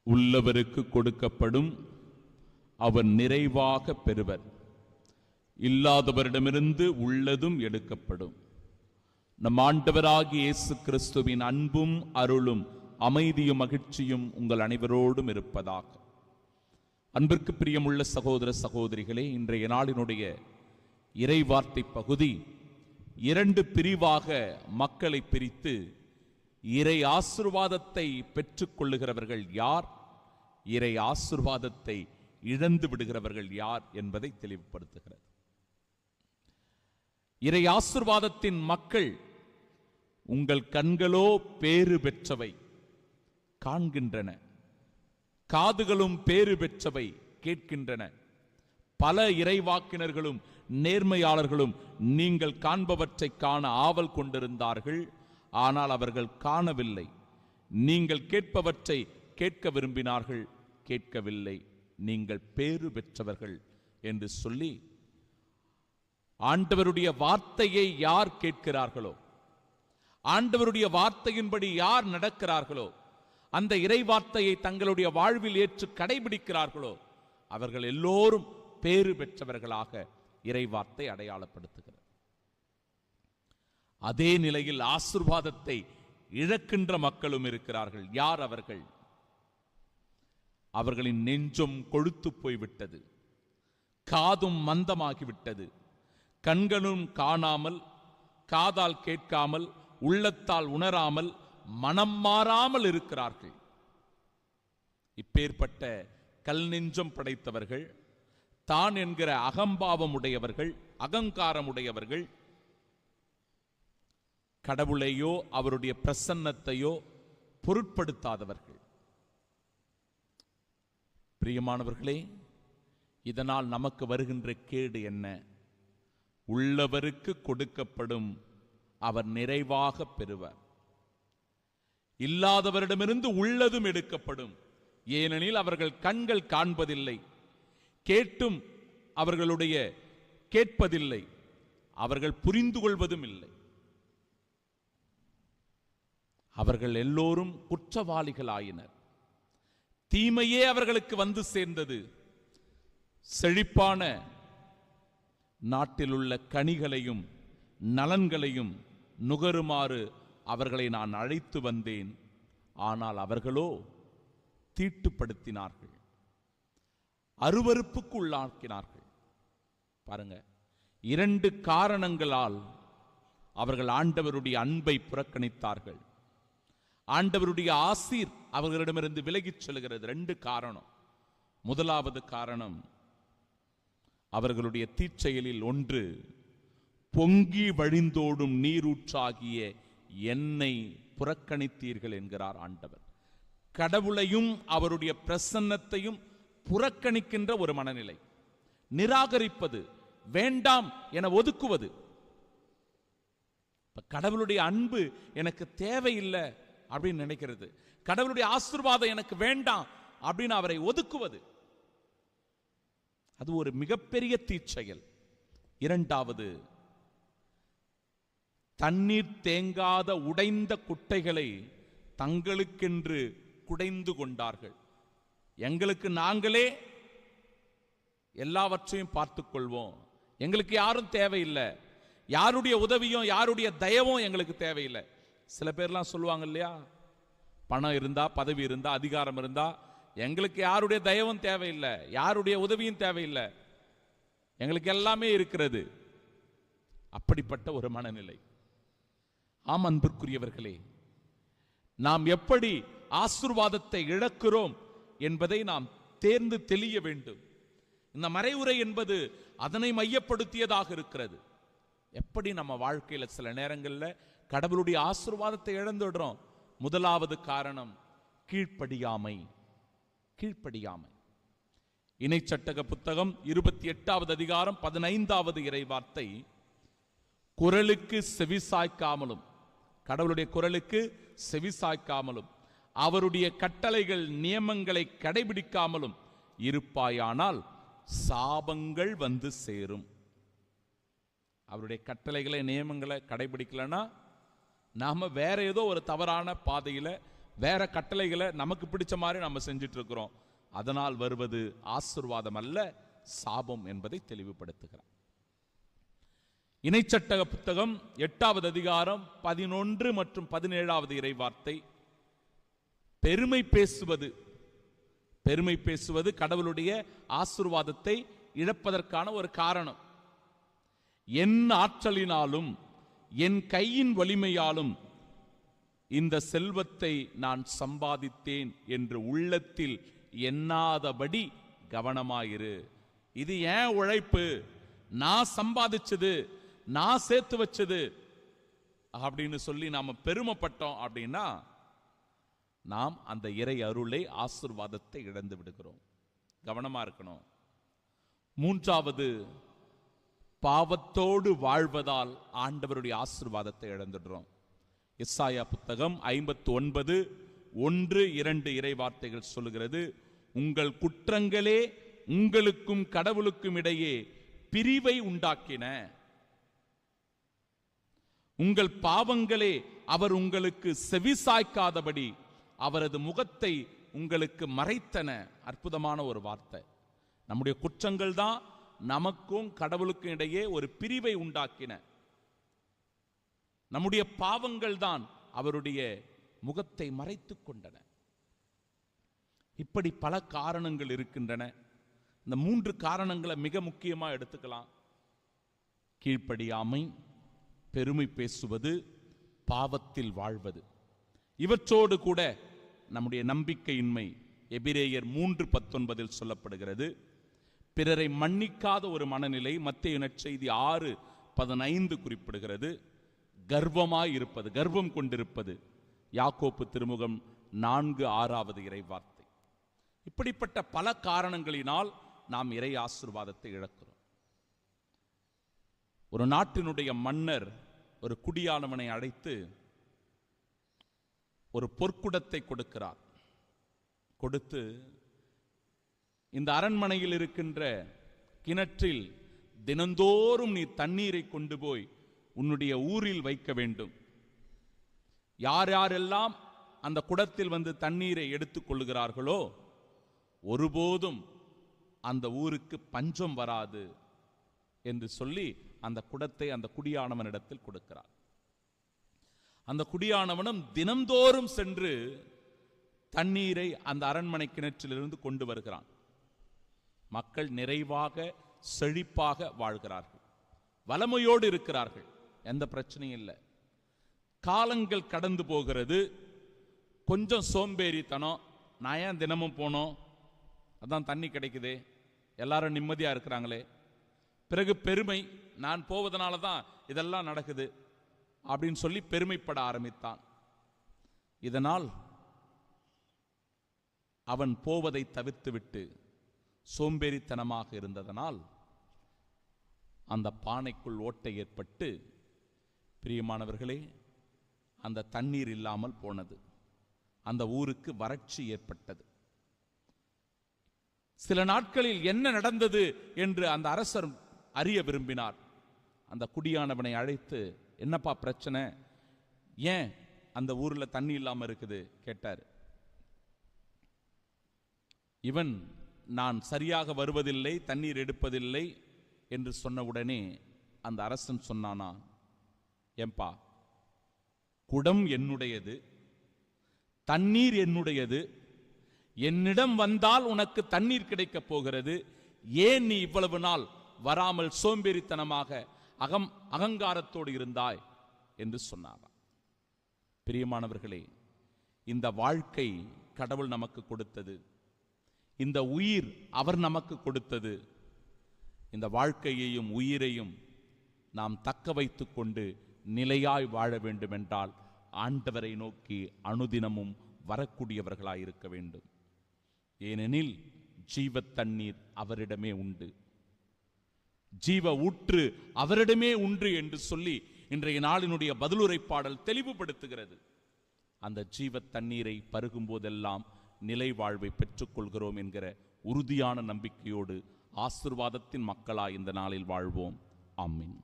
உள்ளவருக்கு கொடுக்கப்படும், அவர் நிறைவாக பெறுவர். இல்லாதவரிடமிருந்து உள்ளதும் எடுக்கப்படும். நம் ஆண்டவராகிய இயேசு கிறிஸ்துவின் அன்பும் அருளும் அமைதியும் மகிழ்ச்சியும் உங்கள் அனைவரோடும் இருப்பதாக. அன்பிற்கு பிரியமுள்ள சகோதர சகோதரிகளே, இன்றைய நாளினுடைய இறைவார்த்தை பகுதி இரண்டு பிரிவாக மக்களை பிரித்து இறை ஆசீர்வாதத்தை பெற்றுக் கொள்ளுகிறவர்கள் யார், இறை ஆசீர்வாதத்தை இழந்து விடுகிறவர்கள் யார் என்பதை தெளிவுபடுத்துகிறது. இறை ஆசீர்வாதத்தின் மக்கள், உங்கள் கண்களோ பேறு பெற்றவை காண்கின்றன, காதுகளும் பேறு பெற்றவை கேட்கின்றன. பல இறைவாக்கினர்களும் நேர்மையாளர்களும் நீங்கள் காண்பவற்றை காண ஆவல் கொண்டிருந்தார்கள், ஆனால் அவர்கள் காணவில்லை. நீங்கள் கேட்பவற்றை கேட்க விரும்பினார்கள், கேட்கவில்லை. நீங்கள் பேறு பெற்றவர்கள் என்று சொல்லி, ஆண்டவருடைய வார்த்தையை யார் கேட்கிறார்களோ, ஆண்டவருடைய வார்த்தையின்படி யார் நடக்கிறார்களோ, அந்த இறை வார்த்தையை தங்களுடைய வாழ்வில் ஏற்று கடைபிடிக்கிறார்களோ, அவர்கள் எல்லோரும் பேறு பெற்றவர்களாக இறை வார்த்தை அடையாளப்படுத்துகிறது. அதே நிலையில் ஆசீர்வாதத்தை இழக்கின்ற மக்களும் இருக்கிறார்கள். யார் அவர்கள்? அவர்களின் நெஞ்சம் கொழுத்து போய்விட்டது, காதும் மந்தமாகிவிட்டது, கண்களும் காணாமல், காதால் கேட்காமல், உள்ளத்தால் உணராமல், மனம் மாறாமல் இருக்கிறார்கள். இப்பேற்பட்ட கல் நெஞ்சம் படைத்தவர்கள், தான் என்கிற அகம்பாவம் உடையவர்கள், அகங்காரம் உடையவர்கள், கடவுளையோ அவருடைய பிரசன்னத்தையோ பொருட்படுத்தாதவர்கள். பிரியமானவர்களே, இதனால் நமக்கு வருகின்ற கேடு என்ன? உள்ளவருக்கு கொடுக்கப்படும், அவர் நிறைவாக பெறுவார். இல்லாதவரிடமிருந்து உள்ளதும் எடுக்கப்படும். ஏனெனில் அவர்கள் கண்கள் காண்பதில்லை, கேட்டும் அவர்களுடைய கேட்பதில்லை, அவர்கள் புரிந்து கொள்வதும் இல்லை. அவர்கள் எல்லோரும் குற்றவாளிகளாயினர். தீமையே அவர்களுக்கு வந்து சேர்ந்தது. செழிப்பான நாட்டில் உள்ள கனிகளையும் நலன்களையும் நுகருமாறு அவர்களை நான் அழைத்து வந்தேன். ஆனால் அவர்களோ தீட்டுப்படுத்தினார்கள், அருவருப்புக்கு உள்ளாக்கினார்கள். பாருங்க, இரண்டு காரணங்களால் அவர்கள் ஆண்டவருடைய அன்பை புறக்கணித்தார்கள். ஆண்டவருடைய ஆசீர் அவர்களிடமிருந்து விலகிச் செல்கிறது. ரெண்டு காரணம். முதலாவது காரணம், அவர்களுடைய தீச்செயலில் ஒன்று, பொங்கி வழிந்தோடும் நீரூற்றாகிய என்னை புறக்கணித்தீர்கள் என்கிறார் ஆண்டவர். கடவுளையும் அவருடைய பிரசன்னத்தையும் புறக்கணிக்கின்ற ஒரு மனநிலை, நிராகரிப்பது, வேண்டாம் என ஒதுக்குவது. கடவுளுடைய அன்பு எனக்கு தேவையில்லை அப்படின்னு நினைக்கிறது, கடவுளுடைய ஆசீர்வாதம் எனக்கு வேண்டாம் அப்படின்னு அவரை ஒதுக்குவது, அது ஒரு மிகப்பெரிய தீச்செயல். இரண்டாவது, தண்ணீர் தேங்காத உடைந்த குட்டைகளை தங்களுக்கென்று குடைந்து கொண்டார்கள். எங்களுக்கு நாங்களே எல்லாவற்றையும் பார்த்துக் கொள்வோம், எங்களுக்கு யாரும் தேவையில்லை, யாருடைய உதவியும் யாருடைய தயவும் எங்களுக்கு தேவையில்லை. சில பேர்லாம் சொல்லுவாங்க இல்லையா, பணம் இருந்தா, பதவி இருந்தா, அதிகாரம் இருந்தா எங்களுக்கு யாருடைய தயவும் தேவையில்லை, யாருடைய உதவியும் தேவையில்லை, எங்களுக்கு எல்லாமே இருக்கிறது. அப்படிப்பட்ட ஒரு மனநிலை. ஆம் அன்பிற்குரியவர்களே, நாம் எப்படி ஆசீர்வாதத்தை இழக்கிறோம் என்பதை நாம் தேர்ந்து தெளிய வேண்டும். இந்த மறைவுரை என்பது அதனை மையப்படுத்தியதாக இருக்கிறது. எப்படி நம்ம வாழ்க்கையில் சில நேரங்களில் கடவுளுடைய ஆசீர்வாதத்தை இழந்துடுறோம்? முதலாவது காரணம் கீழ்ப்படியாமை. கீழ்ப்படியாமை. இணைச்சட்டக புத்தகம் 28வது அதிகாரம் 15வது இறைவார்த்தை, குரலுக்கு செவிசாய்க்காமலும், கடவுளுடைய குரலுக்கு செவிசாய்க்காமலும், அவருடைய கட்டளைகள் நியமங்களை கடைபிடிக்காமலும் இருப்பாயானால் சாபங்கள் வந்து சேரும். அவருடைய கட்டளைகளை நியமங்களை கடைபிடிக்கலன்னா நாம வேற ஏதோ ஒரு தவறான பாதையில வேற கட்டளைகளை நமக்கு பிடிச்ச மாதிரி நம்ம செஞ்சிட்டு இருக்கிறோம். அதனால் வருவது ஆசீர்வாதம் அல்ல, சாபம் என்பதை தெளிவுபடுத்துகிறார். இணைச்சட்டக புத்தகம் 8வது அதிகாரம் 11 மற்றும் 17வது இறைவார்த்தை. பெருமை பேசுவது கடவுளுடைய ஆசீர்வாதத்தை இழப்பதற்கான ஒரு காரணம். என் ஆற்றலினாலும் என் கையின் வலிமையாலும் இந்த செல்வத்தை நான் சம்பாதித்தேன் என்று உள்ளத்தில் எண்ணாதபடி கவனமாயிரு. இது ஏன் உழைப்பு, நான் சம்பாதிச்சது, நான் சேர்த்து வச்சது அப்படின்னு சொல்லி நாம பெருமைப்பட்டோம் அப்படின்னா நாம் அந்த இறை அருளை, ஆசீர்வாதத்தை இழந்து விடுகிறோம். கவனமா இருக்கணும். 3வது, பாவத்தோடு வாழ்வதால் ஆண்டவருடைய ஆசீர்வாதத்தை இழந்துடுறோம். எசாயா புத்தகம் 59:1-2 இறைவார்த்தைகள் சொல்லுகிறது, உங்கள் குற்றங்களே உங்களுக்கும் கடவுளுக்கும் இடையே பிரிவை உண்டாக்கின, உங்கள் பாவங்களே அவர் உங்களுக்கு செவிசாய்க்காதபடி அவரது முகத்தை உங்களுக்கு மறைத்தன. அற்புதமான ஒரு வார்த்தை. நம்முடைய குற்றங்கள் தான் நமக்கும் கடவுளுக்கும் இடையே ஒரு பிரிவை உண்டாக்கின. நம்முடைய பாவங்கள் தான் அவருடைய முகத்தை மறைத்துக் கொண்டன. இப்படி பல காரணங்கள் இருக்கின்றன. இந்த 3 காரணங்களை மிக முக்கியமா எடுத்துக்கலாம். கீழ்ப்படியாமை, பெருமை பேசுவது, பாவத்தில் வாழ்வது. இவற்றோடு கூட நம்முடைய நம்பிக்கையின்மை. எபிரேயர் 3:19 சொல்லப்படுகிறது. பிறரை மன்னிக்காத ஒரு மனநிலை. மத்தேயு நற்செய்தி 6:15 குறிப்பிடுகிறது. கர்வமாய் இருப்பது, கர்வம் கொண்டிருப்பது. யாக்கோப்பு திருமுகம் 4:6 இறைவார்த்தை. இப்படிப்பட்ட பல காரணங்களினால் நாம் இறை ஆசீர்வாதத்தை இழக்கிறோம். ஒரு நாட்டினுடைய மன்னர் ஒரு குடியானவனை அழைத்து ஒரு பொற்குடத்தை கொடுக்கிறார். கொடுத்து, இந்த அரண்மனையில் இருக்கின்ற கிணற்றில் தினந்தோறும் நீ தண்ணீரை கொண்டு போய் உன்னுடைய ஊரில் வைக்க வேண்டும். யார் யாரெல்லாம் அந்த குடத்தில் வந்து தண்ணீரை எடுத்துக் கொள்ளுகிறார்களோ ஒருபோதும் அந்த ஊருக்கு பஞ்சம் வராது என்று சொல்லி அந்த குடத்தை அந்த குடியானவனிடத்தில் கொடுக்கிறார். அந்த குடியானவனும் தினந்தோறும் சென்று தண்ணீரை அந்த அரண்மனை கிணற்றிலிருந்து கொண்டு வருகிறான். மக்கள் நிறைவாக செழிப்பாக வாழ்கிறார்கள், வளமையோடு இருக்கிறார்கள், எந்த பிரச்சனையும் இல்லை. காலங்கள் கடந்து போகிறது. கொஞ்சம் சோம்பேறித்தனம், நான் ஏன் தினமும் போனோம், அதான் தண்ணி கிடைக்குதே, எல்லாரும் நிம்மதியா இருக்கிறாங்களே. பிறகு பெருமை, நான் போவதனால தான் இதெல்லாம் நடக்குது அப்படின்னு சொல்லி பெருமைப்பட ஆரம்பித்தான். இதனால் அவன் போவதை தவிர்த்துவிட்டு சோம்பேறித்தனமாக இருந்ததனால் அந்த பானைக்குள் ஓட்டை ஏற்பட்டு, பிரியமானவர்களே, அந்த தண்ணீர் இல்லாமல் போனது. அந்த ஊருக்கு வறட்சி ஏற்பட்டது. சில நாட்களில் என்ன நடந்தது என்று அந்த அரசர் அறிய விரும்பினார். அந்த குடியானவனை அழைத்து, என்னப்பா பிரச்சனை, ஏன் அந்த ஊர்ல தண்ணி இல்லாம இருக்குது கேட்டார். இவன், நான் சரியாக வருவதில்லை, தண்ணீர் எடுப்பதில்லை என்று சொன்னவுடனே அந்த அரசன் சொன்னானா, ஏம்பா, குடம் என்னுடையது, தண்ணீர் என்னுடையது, என்னிடம் வந்தால் உனக்கு தண்ணீர் கிடைக்கப் போகிறது, ஏன் நீ இவ்வளவு நாள் வராமல் சோம்பேறித்தனமாக அகங்காரத்தோடு இருந்தாய் என்று சொன்னாராம். பிரியமானவர்களே, இந்த வாழ்க்கை கடவுள் நமக்கு கொடுத்தது, இந்த உயிர் அவர் நமக்கு கொடுத்தது. இந்த வாழ்க்கையையும் உயிரையும் நாம் தக்க வைத்துக் கொண்டு நிலையாய் வாழ வேண்டும் என்றால் ஆண்டவரை நோக்கி அனுதினமும் வரக்கூடியவர்களாய் இருக்க வேண்டும். ஏனெனில் ஜீவ தண்ணீர் அவரிடமே உண்டு, ஜீவ ஊற்று அவரிடமே உண்டு என்று சொல்லி இன்றைய நாளினுடைய பதிலுரை பாடல் தெளிவுபடுத்துகிறது. அந்த ஜீவ தண்ணீரை பருகும் போதெல்லாம் நிலை வாழ்வை பெற்றுக்கொள்கிறோம் என்கிற உறுதியான நம்பிக்கையோடு ஆசீர்வாதத்தின் மக்களாய் இந்த நாளில் வாழ்வோம். ஆமீன்.